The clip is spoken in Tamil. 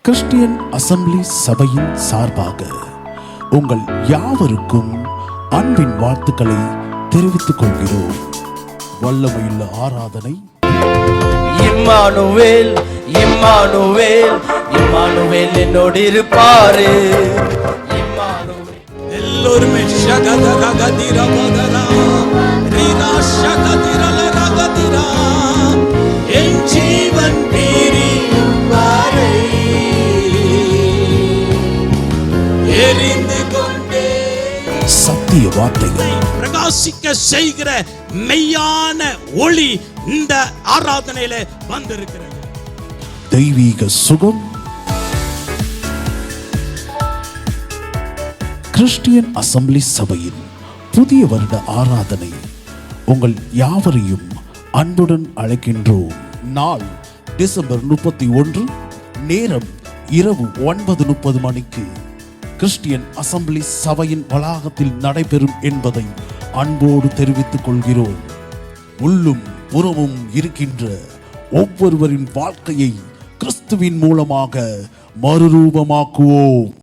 கிறிஸ்டியன் அசெம்பிளி சபையின் சார்பாக உங்கள் யாவருக்கும் அன்பின் வாழ்த்துக்களை தெரிவித்துக் கொள்கிறோம். வல்லமையுள்ள ஆராதனை. இம்மானுவேல் இம்மானுவேல் இம்மானுவேல் என்னோடு இருப்பாரு. எல்லோருமே ஷகதரகதிரா ரீரா ஷகதிரலரகதிரா என் ஜீவன் பிரியும் வரை எரிந்து கொண்டே சத்திய வார்த்தைகள் பிரகாசிக்க செய்கிற மெய்யான ஒளி இந்த ஆராதனையில வந்திருக்கிறது. தெய்வீக சுகம். கிறிஸ்டியன் அசெம்பிளி சபையின் புதிய வருட ஆராதனை உங்கள் யாவரையும் அன்புடன் அழைக்கின்றோம். நாள் டிசம்பர் 31, நேரம் இரவு 9:30 மணிக்கு கிறிஸ்டியன் அசெம்பிளி சபையின் வளாகத்தில் நடைபெறும் என்பதை அன்போடு தெரிவித்துக் கொள்கிறோம். உள்ளும் புறமும் இருக்கின்ற ஒவ்வொருவரின் வாழ்க்கையை கிறிஸ்துவின் மூலமாக மறுரூபமாக்குவோம்.